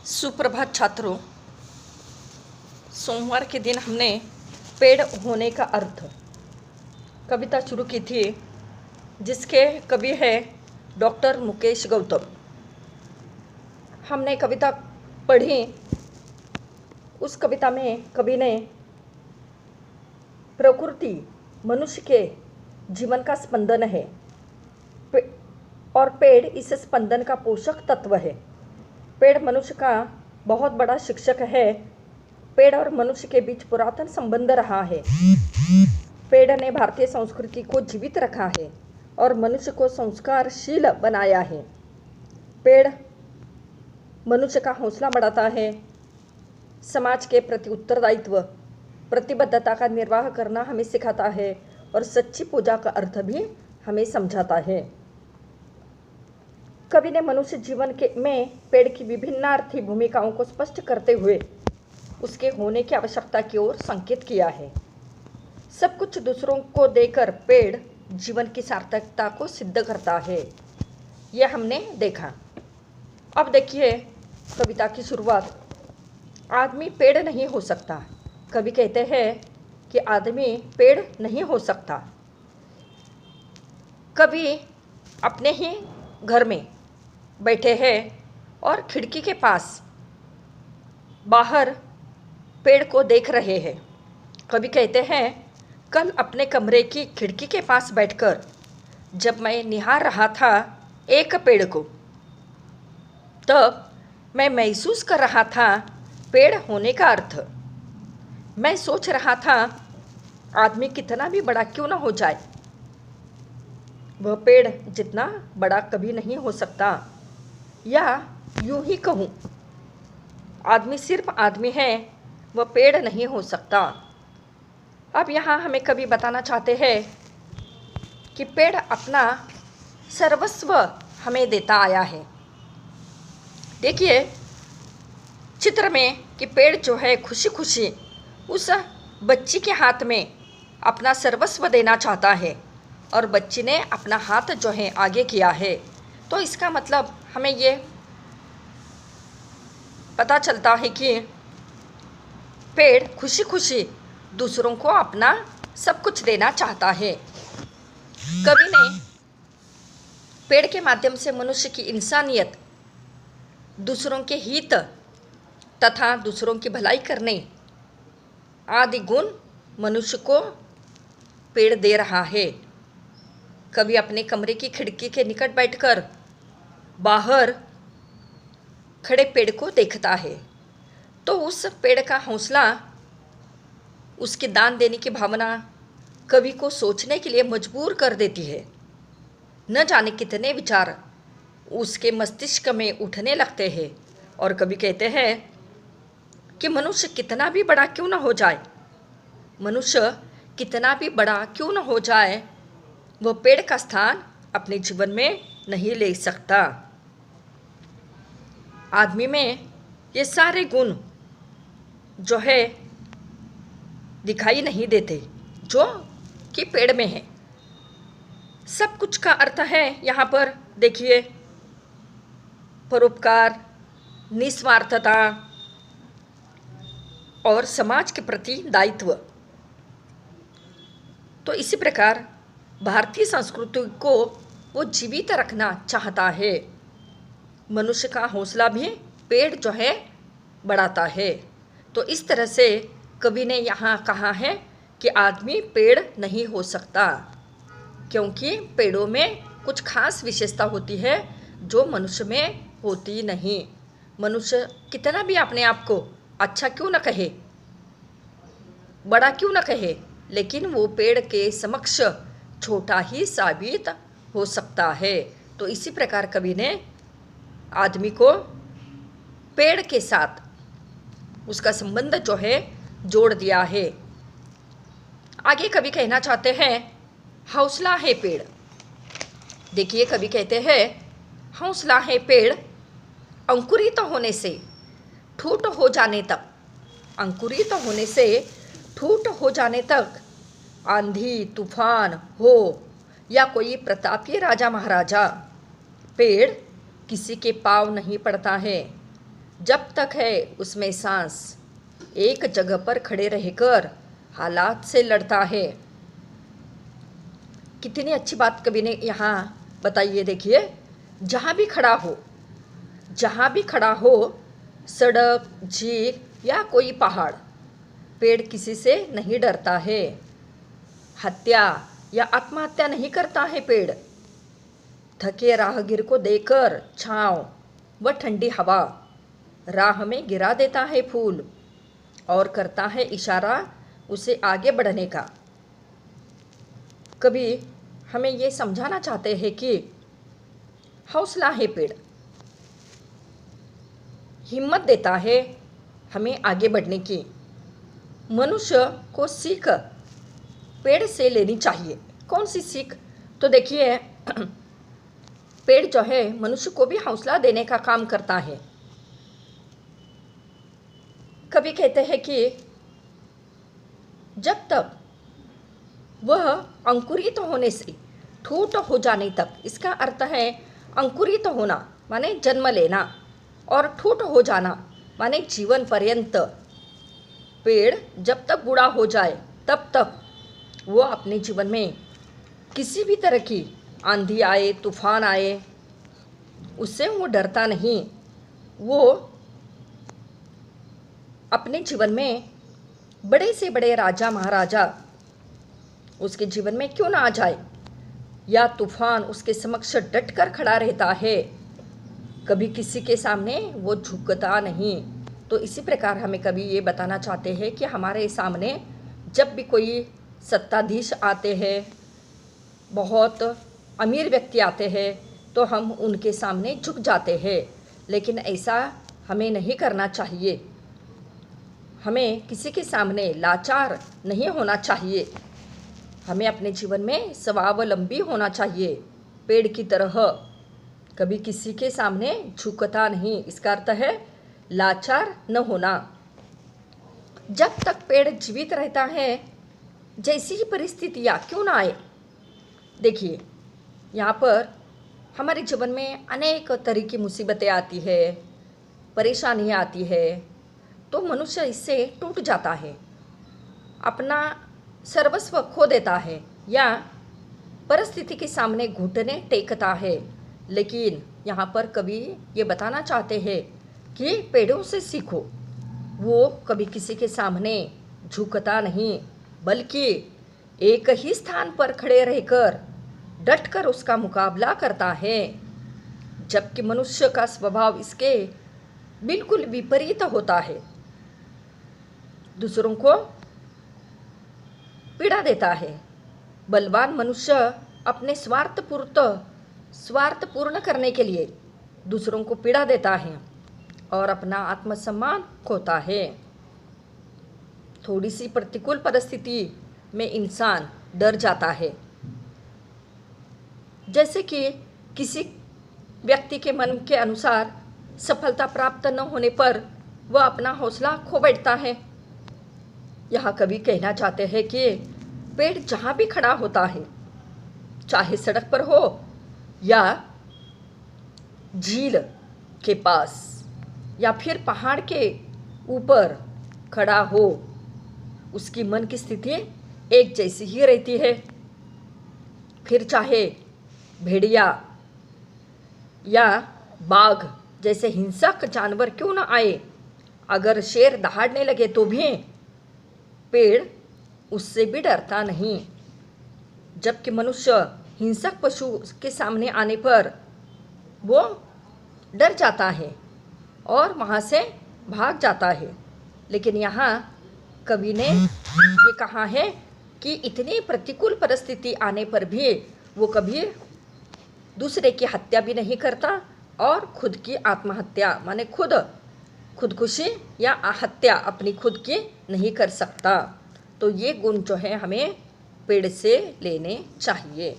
सुप्रभात छात्रों। सोमवार के दिन हमने पेड़ होने का अर्थ कविता शुरू की थी, जिसके कवि है डॉक्टर मुकेश गौतम। हमने कविता पढ़ी। उस कविता में कवि ने प्रकृति मनुष्य के जीवन का स्पंदन है और पेड़ इस स्पंदन का पोषक तत्व है। पेड़ मनुष्य का बहुत बड़ा शिक्षक है। पेड़ और मनुष्य के बीच पुरातन संबंध रहा है। पेड़ ने भारतीय संस्कृति को जीवित रखा है और मनुष्य को संस्कारशील बनाया है। पेड़ मनुष्य का हौसला बढ़ाता है, समाज के प्रति उत्तरदायित्व प्रतिबद्धता का निर्वाह करना हमें सिखाता है और सच्ची पूजा का अर्थ भी हमें समझाता है। कवि ने मनुष्य जीवन में पेड़ की विभिन्नार्थी भूमिकाओं को स्पष्ट करते हुए उसके होने की आवश्यकता की ओर संकेत किया है। सब कुछ दूसरों को देकर पेड़ जीवन की सार्थकता को सिद्ध करता है, यह हमने देखा। अब देखिए कविता की शुरुआत। आदमी पेड़ नहीं हो सकता। कवि कहते हैं कि आदमी पेड़ नहीं हो सकता। कवि अपने ही घर में बैठे हैं और खिड़की के पास बाहर पेड़ को देख रहे हैं। कवि कहते हैं, कल अपने कमरे की खिड़की के पास बैठकर जब मैं निहार रहा था एक पेड़ को, तब मैं महसूस कर रहा था पेड़ होने का अर्थ। मैं सोच रहा था आदमी कितना भी बड़ा क्यों ना हो जाए, वह पेड़ जितना बड़ा कभी नहीं हो सकता। या यूं ही कहूँ, आदमी सिर्फ आदमी है, वह पेड़ नहीं हो सकता। अब यहाँ हमें कवि बताना चाहते हैं कि पेड़ अपना सर्वस्व हमें देता आया है। देखिए चित्र में कि पेड़ जो है खुशी खुशी उस बच्ची के हाथ में अपना सर्वस्व देना चाहता है और बच्ची ने अपना हाथ जो है आगे किया है। तो इसका मतलब हमें ये पता चलता है कि पेड़ खुशी खुशी दूसरों को अपना सब कुछ देना चाहता है। कवि ने पेड़ के माध्यम से मनुष्य की इंसानियत, दूसरों के हित तथा दूसरों की भलाई करने आदि गुण मनुष्य को पेड़ दे रहा है। कवि अपने कमरे की खिड़की के निकट बैठकर बाहर खड़े पेड़ को देखता है, तो उस पेड़ का हौसला, उसके दान देने की भावना कवि को सोचने के लिए मजबूर कर देती है। न जाने कितने विचार उसके मस्तिष्क में उठने लगते हैं और कवि कहते हैं कि मनुष्य कितना भी बड़ा क्यों न हो जाए, मनुष्य कितना भी बड़ा क्यों न हो जाए, वह पेड़ का स्थान अपने जीवन में नहीं ले सकता। आदमी में ये सारे गुण जो है दिखाई नहीं देते जो कि पेड़ में है। सब कुछ का अर्थ है यहाँ पर देखिए परोपकार, निस्वार्थता और समाज के प्रति दायित्व। तो इसी प्रकार भारतीय संस्कृति को वो जीवित रखना चाहता है। मनुष्य का हौसला भी पेड़ जो है बढ़ाता है। तो इस तरह से कवि ने यहाँ कहा है कि आदमी पेड़ नहीं हो सकता, क्योंकि पेड़ों में कुछ खास विशेषता होती है जो मनुष्य में होती नहीं। मनुष्य कितना भी अपने आप को अच्छा क्यों न कहे, बड़ा क्यों न कहे, लेकिन वो पेड़ के समक्ष छोटा ही साबित हो सकता है। तो इसी प्रकार कवि ने आदमी को पेड़ के साथ उसका संबंध जो है जोड़ दिया है। आगे कवि कहना चाहते हैं, हौसला है पेड़। देखिए कवि कहते हैं, हौसला है पेड़ अंकुरित होने से ठूट हो जाने तक, अंकुरित होने से ठूट हो जाने तक, आंधी तूफान हो या कोई प्रतापी राजा महाराजा, पेड़ किसी के पाँव नहीं पड़ता है। जब तक है उसमें सांस, एक जगह पर खड़े रहकर हालात से लड़ता है। कितनी अच्छी बात कवि ने यहाँ बताई है। देखिए, जहाँ भी खड़ा हो, जहाँ भी खड़ा हो, सड़क, झील या कोई पहाड़, पेड़ किसी से नहीं डरता है। हत्या या आत्महत्या नहीं करता है पेड़। थके राहगीर को देकर छांव व ठंडी हवा, राह में गिरा देता है फूल और करता है इशारा उसे आगे बढ़ने का। कभी हमें ये समझाना चाहते हैं कि हौसला है पेड़, हिम्मत देता है हमें आगे बढ़ने की। मनुष्य को सीख पेड़ से लेनी चाहिए। कौन सी सीख? तो देखिए, पेड़ जो है मनुष्य को भी हौसला देने का काम करता है। कभी कहते हैं कि जब तक वह अंकुरित होने से ठूट हो जाने तक, इसका अर्थ है अंकुरित होना माने जन्म लेना और ठूट हो जाना माने जीवन पर्यंत। पेड़ जब तक बूढ़ा हो जाए तब तक वो अपने जीवन में किसी भी तरह की आंधी आए, तूफान आए, उससे वो डरता नहीं। वो अपने जीवन में बड़े से बड़े राजा महाराजा उसके जीवन में क्यों ना आ जाए, या तूफान उसके समक्ष डट कर खड़ा रहता है, कभी किसी के सामने वो झुकता नहीं। तो इसी प्रकार हमें कभी ये बताना चाहते हैं कि हमारे सामने जब भी कोई सत्ताधीश आते हैं, बहुत अमीर व्यक्ति आते हैं, तो हम उनके सामने झुक जाते हैं, लेकिन ऐसा हमें नहीं करना चाहिए। हमें किसी के सामने लाचार नहीं होना चाहिए। हमें अपने जीवन में स्वावलंबी होना चाहिए, पेड़ की तरह कभी किसी के सामने झुकता नहीं। इसका अर्थ है लाचार न होना। जब तक पेड़ जीवित रहता है, जैसी ही परिस्थितियाँ क्यों ना आए, देखिए यहाँ पर हमारे जीवन में अनेक तरह की मुसीबतें आती है, परेशानियाँ आती है, तो मनुष्य इससे टूट जाता है, अपना सर्वस्व खो देता है या परिस्थिति के सामने घुटने टेकता है। लेकिन यहाँ पर कवि ये बताना चाहते हैं कि पेड़ों से सीखो। वो कभी किसी के सामने झुकता नहीं, बल्कि एक ही स्थान पर खड़े रहकर डटकर उसका मुकाबला करता है। जबकि मनुष्य का स्वभाव इसके बिल्कुल विपरीत होता है, दूसरों को पीड़ा देता है। बलवान मनुष्य अपने स्वार्थ पूर्ण करने के लिए दूसरों को पीड़ा देता है और अपना आत्मसम्मान खोता है। थोड़ी सी प्रतिकूल परिस्थिति में इंसान डर जाता है, जैसे कि किसी व्यक्ति के मन के अनुसार सफलता प्राप्त न होने पर वह अपना हौसला खो बैठता है। यहाँ कवि कहना चाहते हैं कि पेड़ जहाँ भी खड़ा होता है, चाहे सड़क पर हो या झील के पास या फिर पहाड़ के ऊपर खड़ा हो, उसकी मन की स्थिति एक जैसी ही रहती है। फिर चाहे भेड़िया या बाघ जैसे हिंसक जानवर क्यों ना आए, अगर शेर दहाड़ने लगे तो भी पेड़ उससे भी डरता नहीं। जबकि मनुष्य हिंसक पशु के सामने आने पर वो डर जाता है और वहाँ से भाग जाता है। लेकिन यहाँ कवि ने ये कहा है कि इतनी प्रतिकूल परिस्थिति आने पर भी वो कभी दूसरे की हत्या भी नहीं करता और खुद की आत्महत्या माने खुदकुशी या हत्या अपनी खुद की नहीं कर सकता। तो ये गुण जो है हमें पेड़ से लेने चाहिए।